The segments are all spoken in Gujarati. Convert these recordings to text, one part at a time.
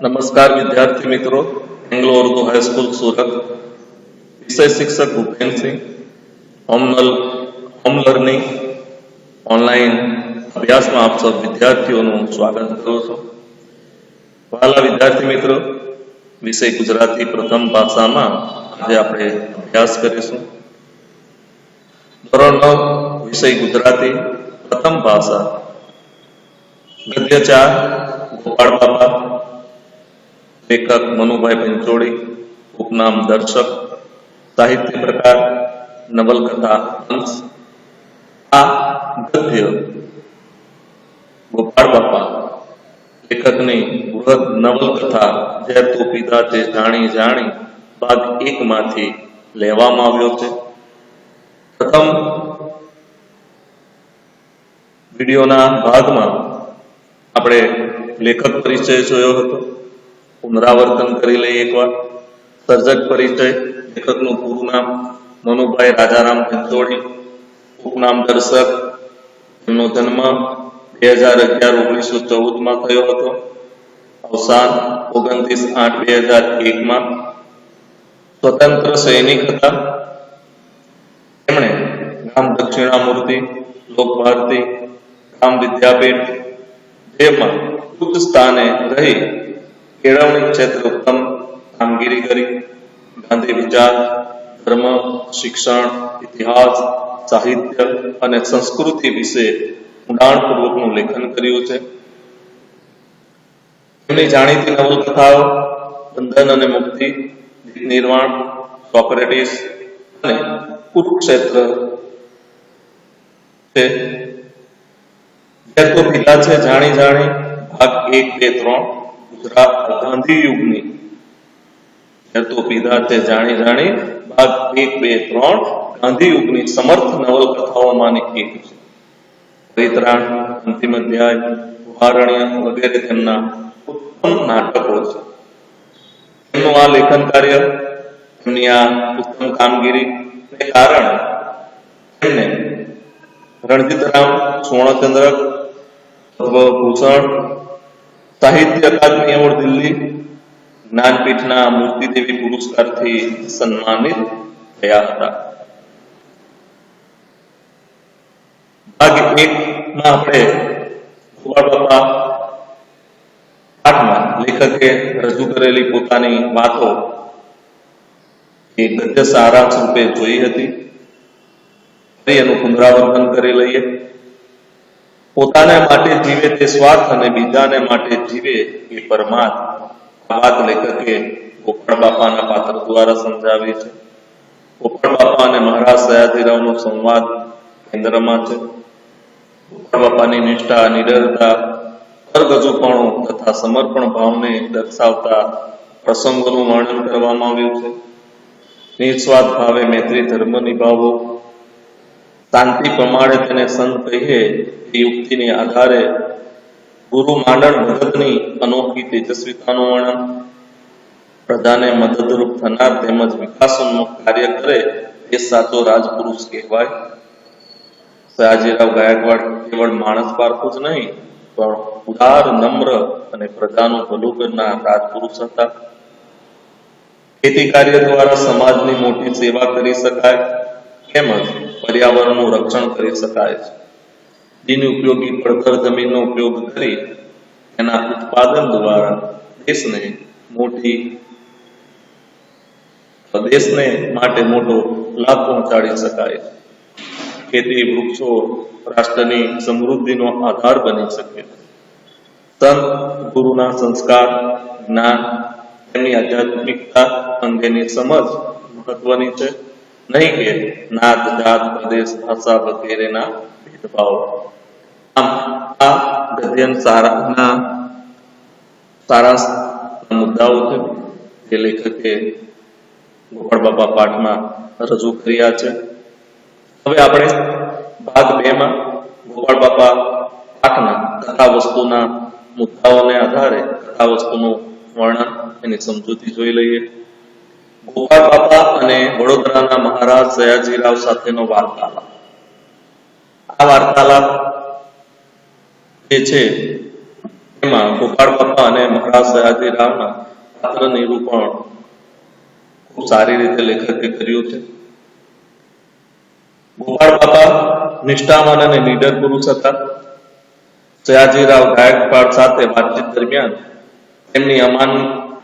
नमस्कार विद्यार्थी मित्रों, एंग्लो उर्दू हाई स्कूल सूरत, विषय शिक्षक Bhupen Singh, home learning online अभ्यास में आप सब विद्यार्थियों स्वागत करूँ छूं। वाला विद्यार्थी मित्रों, विषय गुजराती प्रथम भाषा में आज आपणे अभ्यास करीशुं। धोरण 9 विषय गुजराती प्रथम भाषा गद्य 4 गोपाल बापा, लेखक मनुभाई पंचोड़ी, उपनाम दर्शक, साहित्य प्रकार नवलकथा अंश। आ गद्य गोपाल बापा लेखकनी बृहद नवलकथा झेर तो पीधा ते जाणी जाणी भाग 1 मांथी लेवामां आव्यो छे। प्रथम विडियोना भागमां आपणे लेखक परिचय जोयो हतो। पुनरावर्तन करी लईए एकवार। सर्जक परिचय, लेखकनुं पूरुं नाम मनुभाई राजाराम पंचोड़ी, उपनाम दर्शक, एमनो जन्म 2011-1914 में थयो हतो, अवसान 29/8/2001 में। स्वतंत्र सैनिक हता। एमणे गाम दक्षिणामूर्ति, लोकभारती, गाम विद्यापीठ जेमां उच्च स्थाने रही केळवणी क्षेत्र उत्तम कामगीरी करी। गांधी विचार, धर्म, शिक्षण, इतिहास, साहित्य અને संस्कृति विषे ઊંડાણપૂર્વકનું લેખન કર્યું છે। એમની જાણીતી નવલકથાઓ બંધન અને મુક્તિ, દીપ નિર્વાણ, સોક્રેટિસ અને કુરુક્ષેત્ર છે। તો પીલા છે જાણી જાણી ભાગ 1, 2, 3 ગુજરાત ગાંધી યુગની તો પીધા છે જાણી જાણી ભાગ 1, 2, 3 ગાંધી યુગની સમર્થ નવલકથાઓમાંની એક છે। પરિત્રાણ, અંતિમ અધ્યાય, ઉદાહરણ્ય વગેરે તેમના ઉત્તમ નાટકો છે। તેમનું આ લેખન કાર્ય, તેમની આ ઉત્તમ કામગીરીને કારણે તેમને રણજીતરામ સુવર્ણચંદ્રક, પદ્મભૂષણ, साहित्य अकादमी अवॉर्ड दिल्ली, ज्ञानपीठना मूर्तिदेवी पुरस्कार थी सम्मानित थया हता। भाग 1 में आपणे गोपाल बापा पाठ में लेखके रजू करेली पोतानी वातो गद्य सारांश रूपे जोई हती। एनुं पुनरावर्तन करी लईए। પોતાને માટે જીવે તે સ્વાર્થ અને બીજાને માટે જીવે એ પરમાર્થ। આ વાત લેખકે ગોપાળ બાપાના પાત્ર દ્વારા સમજાવી છે। ગોપાળ બાપા અને મહારાજ સયાજીરાવનો સંવાદ કેન્દ્રમાં છે। ગોપાળ બાપાની નિષ્ઠા, નિડરતા, કરગજુપણું તથા સમર્પણ ભાવને દર્શાવતા પ્રસંગોનું વર્ણન કરવામાં આવ્યું છે। નિસ્વાર્થ ભાવે મૈત્રી ધર્મ નિભાવવો, શાંતિ પ્રમાણે તેને સંત કહીએ એ યુક્તિને આધારે ગુરુ માંડણ ભગતની અનોખી તેજસ્વીતાનું વર્ણન, પ્રજાને મદદરૂપ થનાર તેમજ વિકાસોન્મુખ કાર્ય કરે એ સાચો રાજપુરુષ કહેવાય। સયાજીરાવ ગાયકવાડ કેવળ માણસ પારખું જ નહીં પણ ઉદાર, નમ્ર અને પ્રજાનું ભલું કરનાર રાજપુરુષ હતા। ખેતી કાર્ય દ્વારા સમાજની મોટી સેવા કરી શકાય તેમજ પર્યાવરણનું રક્ષણ કરી શકાય છે। બિન ઉપયોગી પડતર જમીનનો ઉપયોગ કરી એના ઉત્પાદન દ્વારા દેશને માટે મોટો લાભ પહોંચાડી શકાય। ખેતી, વૃક્ષો રાષ્ટ્રની સમૃદ્ધિનો આધાર બની શકે। સંત ગુરુના સંસ્કાર, જ્ઞાન, તેમની આધ્યાત્મિકતા અંગેની સમજ મહત્વની છે, નહીં કે નાત, જાત, પ્રદેશ, ભાષા વગેરેના ભેદભાવ। આમ આ ગદ્ય સારાંશ મુદ્દાઓ છે જે લેખકે ગોપાળ બાપા પાઠમાં રજૂ કર્યા છે। હવે આપણે ભાગ 2 માં ગોપાળ બાપા પાઠના કથા વસ્તુના મુદ્દાઓને આધારે કથા વસ્તુનું વર્ણન, એની સમજૂતી જોઈ લઈએ। ગોપાળ બાપા અને વડોદરાના મહારાજ સયાજીરાવ સાથેનો વાર્તાલાપ। આ વાર્તાલાપ જે છે એમાં ગોપાળ બાપા અને મહારાજ સયાજીરાવના પાત્ર નિરૂપણ ખૂબ સારી રીતે લેખકે કર્યું છે. ગોપાળ બાપા નિષ્ઠાવાન અને નીડર પુરુષ હતા. સયાજીરાવ ગાયકવાડ સાથે વાતચીત દરમિયાન તેમની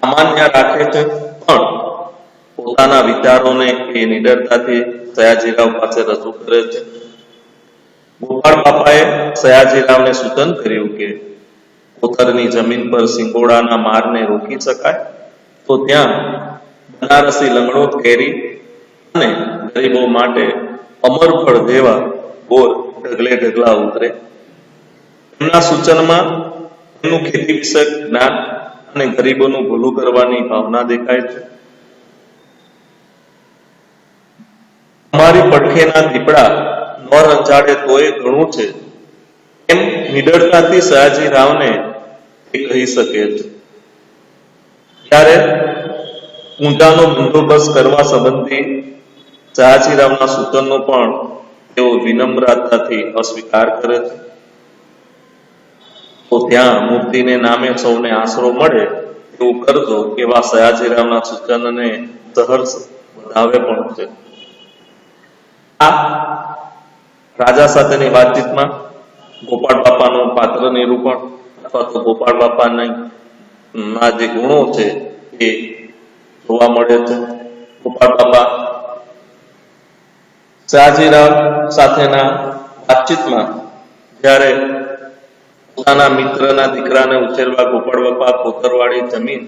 અમાન્ય રાખે છે, પણ પોતાના વિચારોને એ નીડરતાથી સયાજીરાવ પાસે રજૂ કરે છે. ગોપાળ બાપાએ સયાજીરાવને સૂચન કર્યું કે કોતરની જમીન પર સિંગોડાના મારને રોકી શકાય તો ત્યાં બનારસી લંગડો કેરી અને ગરીબો માટે અમરફળ જેવા બોર ઢગલે ઢગલા ઉતરે. એમના સૂચનમાં એમનું ખેતી વિષયક જ્ઞાન અને ગરીબોનું ભલું કરવાની ભાવના દેખાય છે. અમારી પડખેના દીપડા ન રંજાડે તોય ઘણું છે, એમ નિડરતાથી સયાજીરાવને કહી શકે છે. ત્યારે પૂંજાનો બંદોબસ્ત કરવા સંબંધી સયાજીરાવના સૂચનનો પણ તેઓ વિનમ્રતાથી અસ્વીકાર કરે છે. તો ત્યાં મૂર્તિને નામે સૌને આશરો મળે એવું કરજો એવા સયાજીરાવના સૂચનને સહર્ષ વધાવે પણ છે. આ રાજા સાથેની વાતચીતમાં ગોપાળ બાપાનું પાત્ર નિરૂપણ અથવા તો ગોપાળ બાપાના જે ગુણો છે એ જોવા મળે છે. ગોપાળ બાપા સયાજીરાવ સાથેના વાતચીતમાં જ્યારે પોતાના મિત્રના દીકરાને ઉછેરવા ગોપાળ બાપા કોતરવાળી જમીન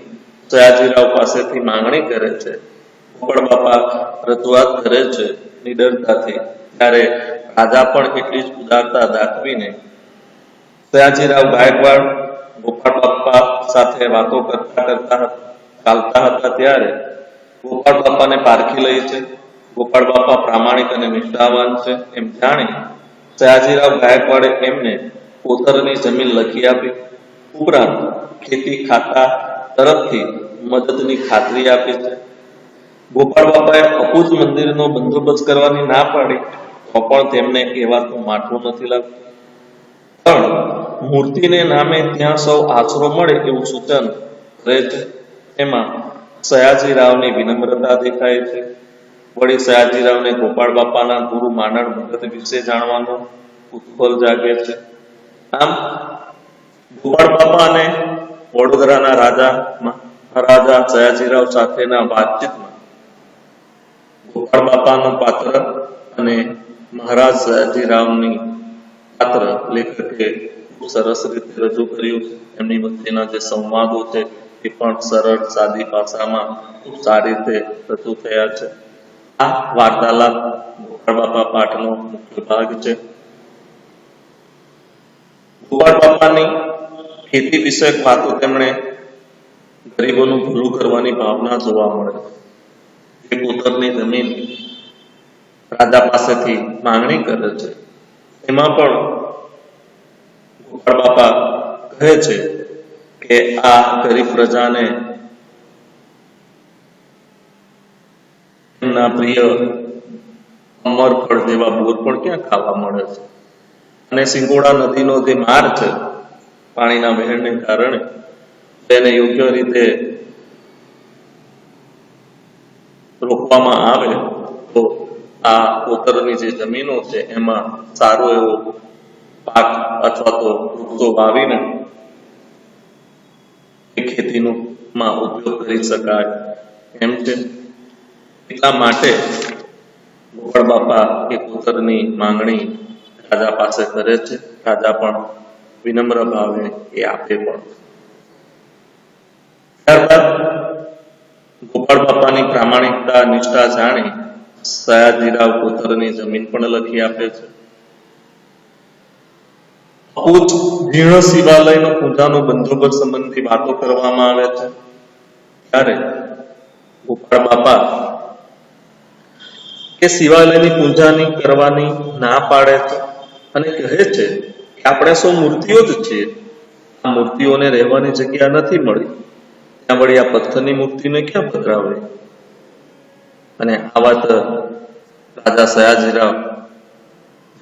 સયાજીરાવ પાસેથી માંગણી કરે છે, ગોપાળ બાપા રજૂઆત કરે છે નિડરતાથી, ત્યારે રાજા પણ એટલી જ ઉદારતા દાખવીને સયાજીરાવ ગાયકવાડ ગોપાળ બાપા સાથે વાતો કરતા ચાલતા હતા ત્યારે ગોપાળ બાપાને પારખી લે છે. ગોપાળ બાપા પ્રામાણિક અને નિષ્ઠાવાન છે એમ જાણી સયાજીરાવ ગાયકવાડે એમને કોતરની જમીન લખી આપી. ઉપરાંત ખેતી ખાતા તરફથી મદદની ખાતરી આપી છે. ગોપાળ બાપાએ અપૂજ મંદિરનો બંદોબસ્ત કરવાની ના પાડી તો પણ તેમને એ વાતનું માઠું નથી લાગતું, પણ મૂર્તિને નામે ત્યાં સૌ આશરો મળે એવું સૂચન કરે છે. એમાં સયાજીરાવની વિનમ્રતા દેખાય છે. વળી સયાજીરાવને ગોપાળ બાપાના ગુરુ માંડણ ભગત વિશે જાણવાનું કુતૂહલ જાગે છે. આમ ગોપાળ બાપા અને વડોદરાના રાજા મહારાજા સયાજીરાવ સાથેના વાતચીતમાં ગોપાળ બાપાનું પાત્ર અને મહારાજ સયાજીરાવની પાત્ર લેખકે ખૂબ સરસ રીતે રજૂ કર્યું છે. એમની વચ્ચેના જે સંવાદો છે એ પણ સરળ સાદી ભાષામાં ખૂબ સારી રીતે રજૂ થયા છે. આ વાર્તાલાપ ગોપાળ બાપા પાઠનો મુખ્ય ભાગ છે. ગોપાળ બાપાની ખેતી વિષયક વાતો તેમણે ગરીબોનું ભલું કરવાની ભાવના જોવા મળે છે. એ કોતરની જમીન રાજા પાસેથી માંગણી કરે છે. એમાં પણ ગોપાળ બાપા કહે છે કે આ ગરીબ પ્રજાને એમના પ્રિય અમરફળ જેવા બોર પણ ક્યાં ખાવા મળે છે, અને સિંગોડા નદીનો જે માર છે પાણીના વહેણને કારણે તેને યોગ્ય રીતે રોકવામાં આવે તો આ કોતરની જે જમીનો છે એમાં સારો એવો પાક અથવા તો વૃક્ષો વાવીને એ ખેતીમાં ઉપયોગ કરી શકાય એમ છે. એટલા માટે ગોપાળ બાપા એ કોતરની માંગણી રાજા પાસે કરે છે. રાજા પણ વિનમ્ર ભાવે એ આપે પણ. ત્યારબાદ ગોપાળ બાપાની પ્રામાણિકતા નિષ્ઠા જાણી સયાજીરાવ કોતરની જમીન પણ લખી આપે છે. અપૂજ જીર્ણ શિવાલયનો પૂજાનો બંદોબસ્ત સંબંધી વાતો કરવામાં આવે છે ત્યારે ગોપાળ બાપા કે શિવાલયની પૂજાની કરવાની ના પાડે છે અને કહે છે કે આપણે સૌ મૂર્તિઓ જ છીએ, આ મૂર્તિઓને રહેવાની જગ્યા નથી મળી, ત્યાં વળી આ પથ્થરની મૂર્તિને ક્યાં પધરાવે. અને આ વાત રાજા સયાજીરાવ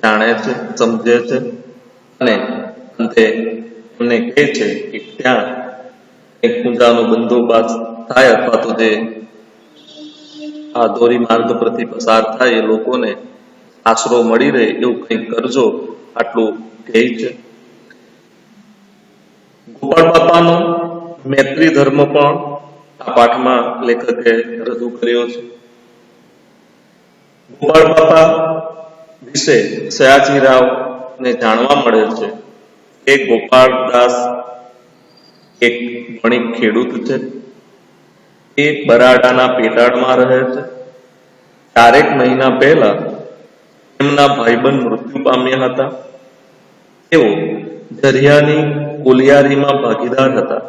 જાણે છે, સમજે છે અને અંતે એમને કહે છે કે ત્યાં એક પૂજાનો બંદોબસ્ત થાય અથવા તો જે આ ધોરી માર્ગ પરથી પસાર થાય એ લોકોને આશરો મળી રહે એવું કંઈક કરજો, આટલું કહે છે. ગોપાળ બાપાનો મૈત્રી ધર્મ પણ આ પાઠમાં લેખકે રજૂ કર્યો છે. ગોપાળ બાપા વિશે સયાજીરાવને જાણવા મળે છે કે ગોપાળદાસ એક વણિક ખેડૂત છે. એ બરાડાના પેટાળમાં રહે છે. 4 મહિના પહેલા એમના ભાઈબંધ મૃત્યુ પામ્યા હતા. તેઓ દરિયાની કોલિયારીમાં ભાગીદાર હતા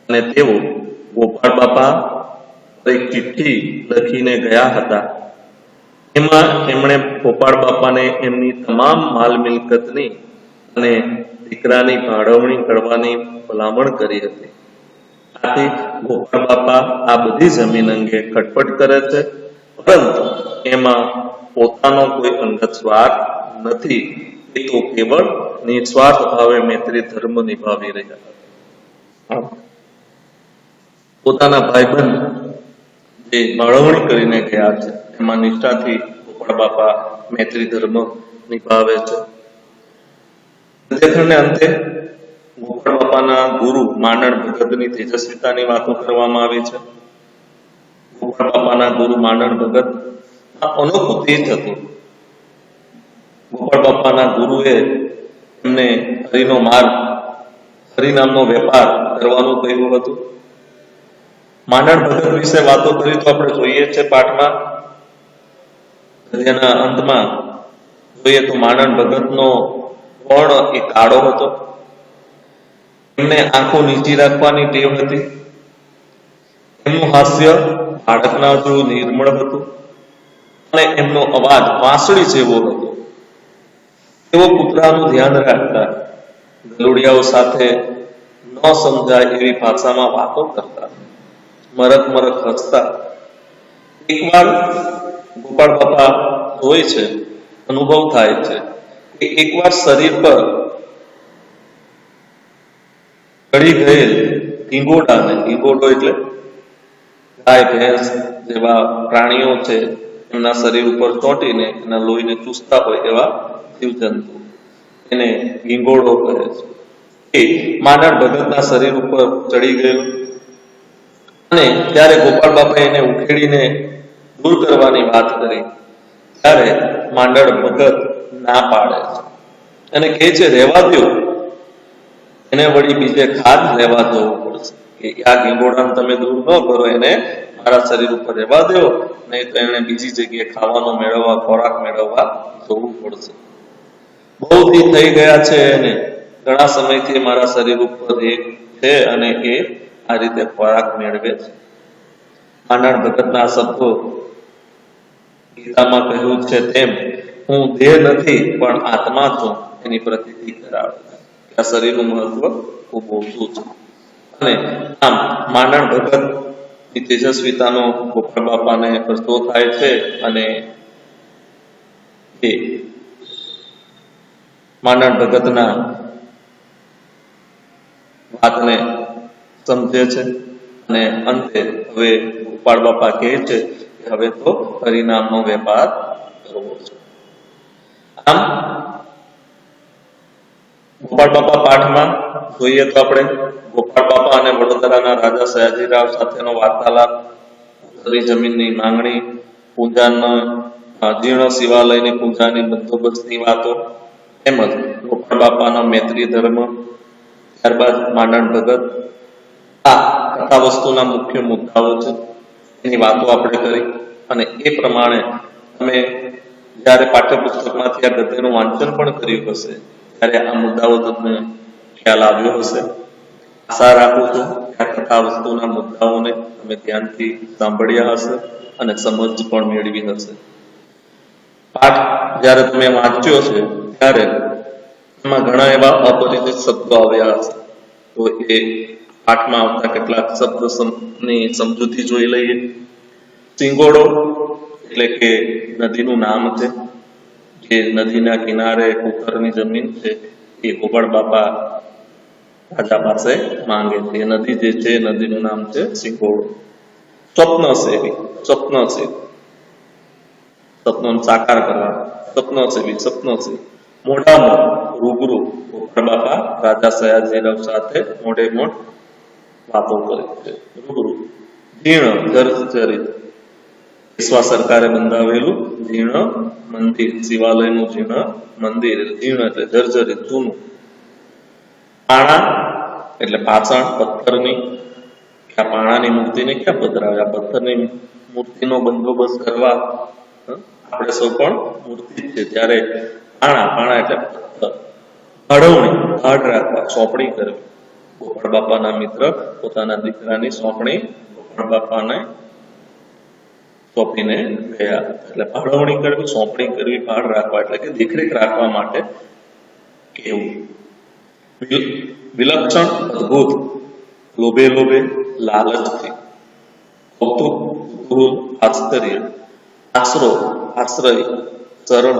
અને તેઓ ગોપાળ બાપા એક ચિઠ્ઠી લખીને ગયા હતા. એમાં એમણે ગોપાળ બાપાને એમની તમામ માલ મિલકતની અને દીકરાની ફાળવણી કરવાની ભલામણ કરી હતી. આથી ગોપાળ બાપા આ બધી જમીન અંગે ખટપટ કરે છે, પરંતુ એમાં પોતાનો કોઈ અંગત સ્વાર્થ નથી. એ તો કેવળ નિસ્વાર્થ ભાવે મૈત્રી ધર્મ નિભાવી રહ્યા હતા. પોતાના ભાઈબંધ જે ફાળવણી કરીને ગયા છે એમાં નિષ્ઠાથી ગોપાળ બાપા મૈત્રી ધર્મ નિભાવે છે. લેખનને અંતે ગોપાળ બાપાના ગુરુ માંડણ ભગતની તેજસ્વીતાની વાતો કરવામાં આવી છે. ગોપાળ બાપાના ગુરુ માંડણ ભગત અનોખું તેજ હતું. ગોપાળ બાપાના ગુરુએ એમને હરિનો માર્ગ, હરિનામનો વેપાર કરવાનું કહ્યું હતું. માંડણ ભગત વિશે વાતો કરી તો આપણે જોઈએ છે પાઠમાં. એના અંતમાં જોઈએ તો માંડણ ભગતનો વર્ણ એ કાળો હતો. એમને આંખો નીચી રાખવાની ટેવ હતી. એમનું હાસ્ય બાળકના જેવું નિર્મળ હતું અને એમનો અવાજ વાંસળી જેવો હતો. તેઓ કૂતરાનું ધ્યાન રાખતા, ગલુડિયાઓ સાથે ન સમજાય એવી ભાષામાં વાતો કરતા, મરક મરક હસતા. એકવાર ગોપાળ બાપા હોય છે, અનુભવ થાય છે કે એકવાર શરીર પર ચડી ગયેલ ઈંગોડાને, ઈંગોડો એટલે ગાય ભેંસ જેવા પ્રાણીઓ છે એમના શરીર ઉપર ચોંટીને એના લોહીને ચૂસતા હોય એવા જીવજંતુ, એને ઈંગોડો કહે છે. એ માંડણ ભગતના શરીર ઉપર ચડી ગયેલો અને ત્યારે ગોપાળ બાપાએ એને ઉખેડીને દૂર કરવાની વાત કરી. ત્યારે માંડણ ભગત ના પાડે છે અને કહે છે રહેવા દો, એને વળી બીજે ખાદ લેવા જવું પડશે, કે આ ગીંગોડાને તમે દૂર ન કરો, એને મારા શરીર ઉપર રહેવા દો, નહીં તો એને બીજી જગ્યાએ ખાવાનો મેળવવા, ખોરાક મેળવવા જવું પડશે. બહુ દી થઈ ગયા છે એને, ઘણા સમયથી મારા શરીર ઉપર છે અને એ આ રીતે ખોરાક મેળવે છે. માંડણ ભગતના શબ્દો ગીતામાં કહ્યું છે તેમ, હું દેહ નથી પણ આત્મા છું, એની પ્રતીતિ કરાવે. આ શરીરનું મહત્વ ખૂબ ઓછું છે. અને આમ માંડણ ભગત ની તેજસ્વીતાનો ગોપાળ બાપાને પ્રશ્નો થાય છે અને એ માંડણ ભગતના વાતને સમજે છે અને અંતે હવે ગોપાળ બાપા કહે છે કે હવે તો હરિનામનો વેપાર કરવો છે. આમ ગોપાળ બાપા પાઠમાં જોઈએ તો આપણે ગોપાળ બાપા અને વડોદરાના રાજા સયાજીરાવ સાથેનો વાર્તાલાપ, જમીનની માંગણી, પૂજાના જીર્ણ શિવાલયની પૂજાની બંદોબસ્તની વાતો, તેમજ ગોપાળ બાપાનો મૈત્રી ધર્મ, ત્યારબાદ માંડણ ભગત, આ કથા વસ્તુના મુખ્ય મુદ્દાઓ છે. એની વાતો આપણે કરી અને એ પ્રમાણે તમે જ્યારે પાઠ્યપુસ્તકમાંથી આ ગદ્યનું વાંચન પણ કર્યું હશે ત્યારે આ મુદ્દાઓ તમને ખ્યાલ આવ્યો હશે. આશા રાખું છું કે આ કથા વસ્તુના મુદ્દાઓને તમે ધ્યાનથી સાંભળ્યા હશે અને સમજ પણ મેળવી હશે. પાઠ જ્યારે તમે વાંચ્યો છે ત્યારે એમાં ઘણા એવા અપરિચિત શબ્દો આવ્યા હશે, તો એ પાઠમાં આવતા કેટલાક શબ્દની સમજૂતી જોઈ લઈએ. સિંગોડો એટલે કે નદીનું નામ છે, જે નદીના કિનારે કુકરની જમીન છે, એ ગોપાળ બાપા રાજા પાસે માંગે છે. એ નદી જે છે એ નદીનું નામ છે સિંગોડો. સ્વપ્ન સેવી, સ્વપ્ન સેવી, સપનોને સાકાર કરવા, સપન સેવી. મોઢામાં રૂબરૂ ગોપાળ બાપા રાજા સયાજીરાવ સાથે મોઢે મોઢ વાતો કરે છે. રૂબરૂ. જીર્ણ જર્જરિત, પેશવા સરકારે બંધાવેલું જીર્ણ મંદિર, શિવાલયનું જીર્ણ મંદિર. જીર્ણ એટલે જર્જરિત, જૂનું. પાણા એટલે પાષાણ, પથ્થરની. આ પાણાની મૂર્તિને ક્યાં પધરાવે? આ પથ્થરની મૂર્તિનો બંદોબસ્ત કરવા આપણે સૌ પણ મૂર્તિ જ છે. ત્યારે પાણા એટલે પથ્થર. ફાળવણી, ફાળ રાખવા, સોંપણી કરવી. ગોપાળ બાપાના મિત્ર પોતાના દીકરાની સોંપણી ગોપાળ બાપાને સોંપીને ગયા. એટલે ફાળવણી કરવી, સોંપણી કરવી, ફાળ રાખવા એટલે કે દેખરેખ રાખવા માટે કેવું. વિલક્ષણ, અદભુત, લોભે લોભે, લાલચથી. કૌતુક, કુતૂહલ, આશ્ચર્ય. આશરો, આશ્રય, શરણ.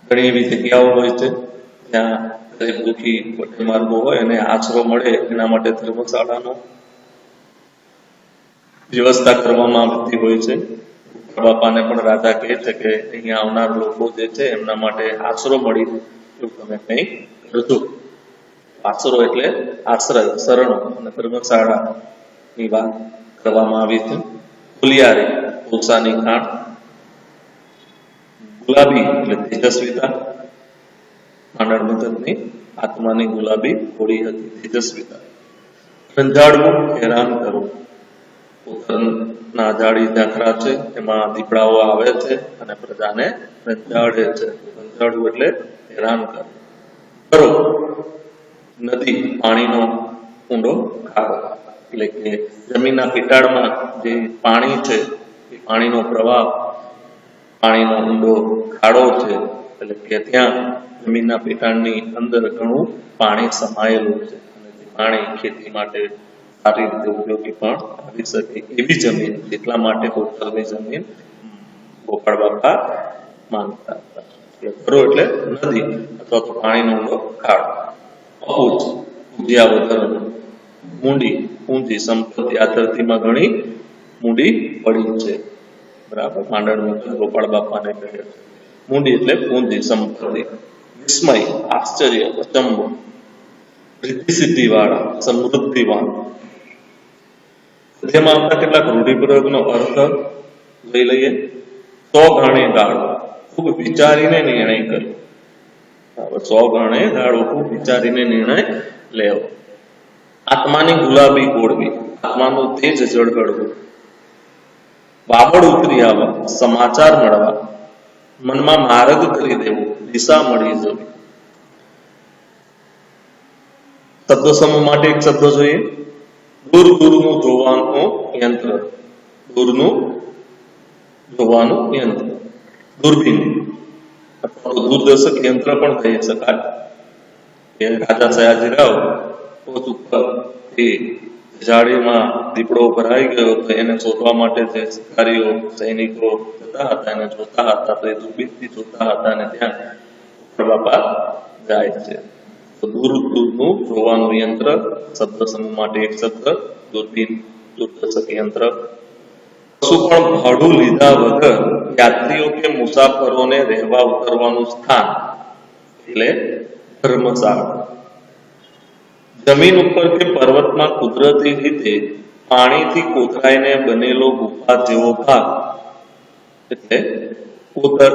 ઘણી એવી જગ્યાઓ હોય છે ત્યાં ગરીબ દુઃખી વટે માર્ગો હોય અને આશરો મળે એના માટે ધર્મશાળાનો વ્યવસ્થા કરવામાં આવતી હોય છે. બાપાને પણ રાજા કહે છે કે અહીંયા આવનાર લોકો જે છે એમના માટે આશરો મળી એવું તમે કંઈ કરજો. આશરો એટલે આશ્રય, શરણો અને ધર્મશાળાની વાત કરવામાં આવી છે. ફુલિયારી, કોલસાની ખાણ. ગુલાબી એટલે તેજસ્વીતા. માંડળ મદનની આત્માની ગુલાબી હોળી હતી, તેજસ્વીતા. રંજાડવું, હેરાન કરવું. પોતાના જાડી ઝાંખરા છે એમાં દીપડાઓ આવે છે અને પ્રજાને રંજાડે છે. રંજાડવું એટલે હેરાન કરવું. કરો, નદી, પાણીનો ઊંડો ખાડો. એટલે કે જમીનના પેટાળમાં જે પાણી છે એ પાણીનો પ્રવાહ, પાણીનો ઊંડો ખાડો છે. એટલે કે ત્યાં જમીનના પેટાળની અંદર ઘણું પાણી સમાયેલું છે અને તે પાણી ખેતી માટે સારી રીતે ઉપયોગી પણ આવી શકે એવી જમીન. એટલા માટે હોટલની જમીન ગોપાળ બાપા માંગતા હતા. ઘરો એટલે નદી અથવા તો પાણીનો ઊંડો ખાડો. અપૂચ, પૂજ્યા વગર. મૂડી, પૂંજી, સંપત્તિ. આ ધરતીમાં ઘણી મૂડી પડી છે. બરાબર. માંડળ ગોપાળ બાપાને કહે છે. મૂડી એટલે પૂંજી, સંપત્તિ. વિસ્મય, આશ્ચર્ય, અચંબો. રિદ્ધિ સિદ્ધિ વાળા, સમૃદ્ધિવાન. જેમાં આપણા કેટલાક રૂઢિપ્રયોગનો અર્થ લઈ લઈએ. 100 ગણે ગાળો, ખૂબ વિચારીને નિર્ણય કર્યો. 100 ગણે ગાળો, ખૂબ વિચારીને નિર્ણય લેવો. આત્માની ગુલાબી ગોળવી, આત્માનું તેજ ઝળહળવું. વાવડ ઉતરી આવવા, સમાચાર મળવા. મનમાં માર્ગ કરી દેવું, દિશા મળી જવી. શબ્દો સમૂહ માટે એક શબ્દ જોઈએ. દૂર દૂરનું જોવાનું યંત્ર. દૂરનું જોવાનું યંત્ર. દૂરબીન અથવા તો દૂરદર્શક યંત્ર પણ કહી શકાય. એ રાજા સયાજીરાવ પોત ઉપર એ જાળીમાં દીપડો ભરાઈ ગયો તો એને શોધવા માટે જે શિકારીઓ, સૈનિકો જતા હતા એને જોતા હતા તો એ દૂરબીનથી જોતા હતા અને ત્યાં ગોપાળ બાપા જાય છે. તો દૂર દૂરનું જોવાનું યંત્ર, શબ્દ સમૂહ માટે એક શબ્દ. દૂરબીન, દૂરદર્શક યંત્ર. કશું પણ ભાડું લીધા વગર યાત્રીઓ કે મુસાફરોને રહેવા ઉતરવાનું સ્થાન એટલે ધર્મશાળા. જમીન ઉપર કે પર્વતમાં કુદરતી રીતે પાણીથી કોતરાઈને બનેલો ગુફા જેવો ભાગ એટલે કોતર.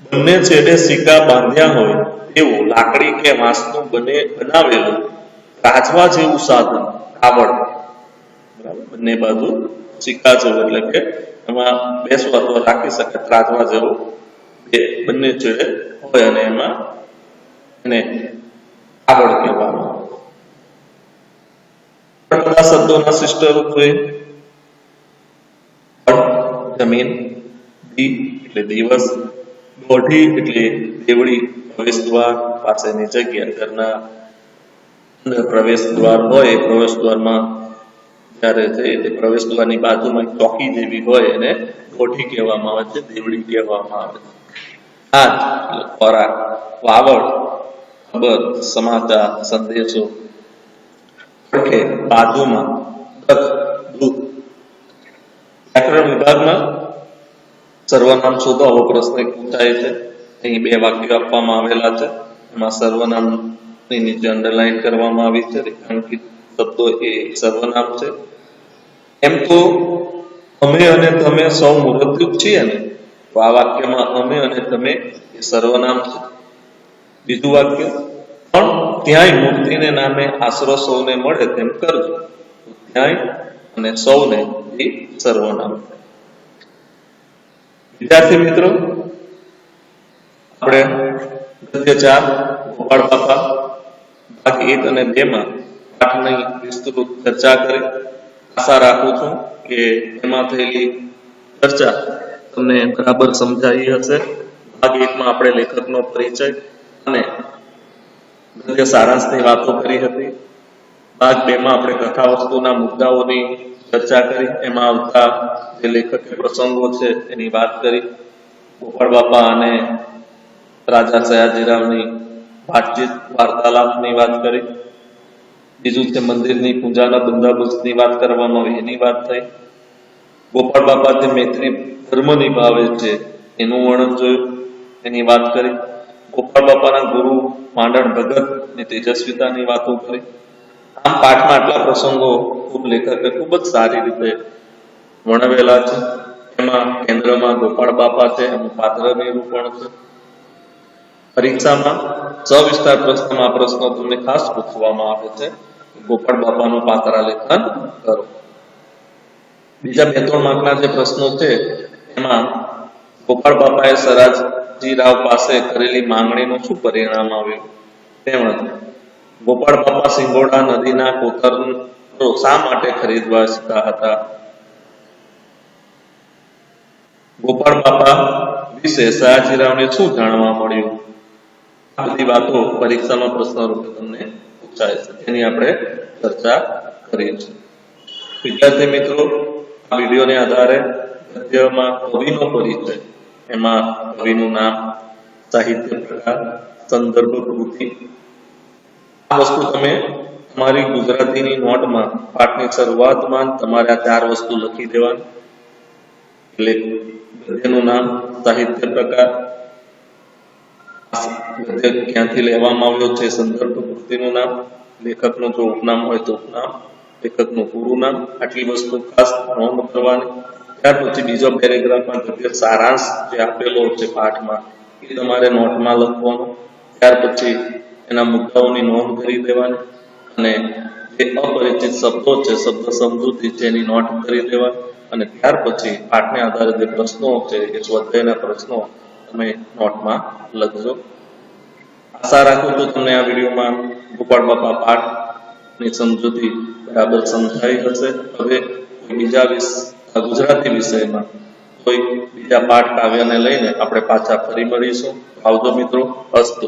બંને છેડે સિક્કા બાંધ્યા હોય એવું લાકડી કે વાંસનું બનાવેલું રાજવા જેવું સાધન, કાવડ. બરાબર. બંને બાજુ સિક્કા જેવું એટલે કે એમાં બેસવા તો રાખી શકે, રાજવા જેવું બંને છેડે હોય અને એમાં એને કાવડ કહેવામાં આવે. બધા શબ્દોના શિષ્ટ રૂપ જોઈએ. જમીન, દી એટલે દિવસ, દોઢી એટલે દેવડી, પ્રવેશ દ્વાર, પાસેની જગ્યા. ઘરના અંદર પ્રવેશ દ્વાર હોય, પ્રવેશ દ્વારમાં જ્યારે તે પ્રવેશ દ્વારની બાજુમાં ચોકી જેવી હોય એને દોઢી કહેવામાં આવે છે, દેવડી કહેવામાં આવે છે. હાથ એટલે ખોરાક, વાવડ ખબર, સમાચાર, સંદેશો. પડખે, બાજુમાં, દખ, દૂધ. વ્યાકરણ વિભાગમાં સર્વનામ શોધો આવો પ્રશ્ન પૂછાય છે. અહીં 2 વાક્યો આપવામાં આવેલા છે. એમાં સર્વનામની નીચે અંડરલાઈન કરવામાં આવી છે. રેખાંકિત શબ્દો એ સર્વનામ છે. એમ તો અમે અને તમે સૌ મૂર્તિયુક્ત છીએ ને, તો આ વાક્યમાં અમે અને તમે એ સર્વનામ છે. બીજું વાક્ય, પણ ત્યાંય મૂર્તિને નામે આશરો સૌને મળે તેમ કરજો. ત્યાંય અને સૌને એ સર્વનામ છે. વિદ્યાર્થી મિત્રો, આપણે ગદ્ય 4 ગોપાળ બાપા ભાગ 1 અને 2 માં પાઠની વિસ્તૃત ચર્ચા કરી. આશા રાખું છું કે એમાં થયેલી ચર્ચા તમને બરાબર સમજાઈ હશે. ભાગ 1 માં આપણે લેખકનો પરિચય અને ગદ્ય સારાંશની વાતો કરી હતી. ભાગ 2 માં આપણે કથા વસ્તુના મુદ્દાઓની ચર્ચા કરી. એમાં આવતા જે લેખકે પ્રસંગો છે એની વાત કરી. ગોપાળ બાપા અને રાજા સયાજીરાવની વાતચીત, વાર્તાલાપની વાત કરી. બીજું છે મંદિરની પૂજાના બંદોબસ્તની વાત કરવામાં આવી, એની વાત થઈ. ગોપાળ બાપા જે મૈત્રી ધર્મ નિભાવે છે એનું વર્ણન જોયું, એની વાત કરી. ગોપાળ બાપાના ગુરુ માંડણ ભગતની તેજસ્વીતાની વાતો કરી. આમ પાઠમાં આટલા પ્રસંગો લેખકે ખૂબ જ સારી રીતે વર્ણવેલા છે. એમાં કેન્દ્રમાં ગોપાળ બાપા છે, એનું પાત્ર નિરૂપણ છે. પરીક્ષામાં સવિસ્તાર પ્રશ્નમાં પ્રશ્નો તમને ખાસ પૂછવામાં આવે છે. ગોપાળ બાપાનું પાત્રાલેખન કરો. બીજા 2-3 માર્કના જે પ્રશ્નો છે એમાં ગોપાળ બાપાએ સયાજીરાવ પાસે કરેલી માંગણીનું શું પરિણામ આવ્યું, તેમજ ગોપાળ બાપા સિંગોડા નદીના કોતરો શા માટે ખરીદવા ઈચ્છતા હતા. ગોપાળ બાપા વિશે સયાજીરાવને શું જાણવા મળ્યું. આ બધી વાતો પરીક્ષામાં પ્રશ્ન રૂપે તમને પૂછાય છે, એની આપણે ચર્ચા કરી છે. વિદ્યાર્થી મિત્રો, આ વિડીયોને આધારે ગદ્યમાં કવિનો પરિચય, એમાં કવિનું નામ, સાહિત્ય પ્રકાર, સંદર્ભ કૃતિ, આ વસ્તુ તમે તમારી ગુજરાતીની નોટમાં પાઠની શરૂઆતમાં તમારે આ 4 વસ્તુ લખી દેવાની. એટલે ગદ્યનું નામ, સાહિત્ય પ્રકાર, ગદ્ય ક્યાંથી લેવામાં આવ્યો છે, સંદર્ભ કૃતિનું નામ, લેખકનું જો ઉપનામ હોય તો ઉપનામ, લેખકનું પૂરું નામ, આટલી વસ્તુ ખાસ નોંધ કરવાની. ત્યાર પછી બીજો પેરેગ્રાફમાં ગદ્ય સારાંશ જે આપેલો છે પાઠમાં એ તમારે નોટમાં લખવાનો. ત્યાર પછી એના મુદ્દાઓની નોંધ કરી દેવાની અને જે અપરિચિત શબ્દો છે, શબ્દ સમજૂતી છે, એની નોટ કરી દેવાની. અને ત્યાર પછી પાઠને આધારે જે પ્રશ્નો છે એ સ્વાધ્યાયના પ્રશ્નો તમે નોટમાં લખજો. આશા રાખું છું તમને આ વિડીયોમાં ગોપાળ બાપા પાઠની સમજૂતી બરાબર સમજાઈ હશે. હવે બીજા ગુજરાતી વિષયમાં કોઈ બીજા પાઠ કાવ્યને લઈને આપણે પાછા ફરી મળીશું. આવજો મિત્રો. અસ્તુ.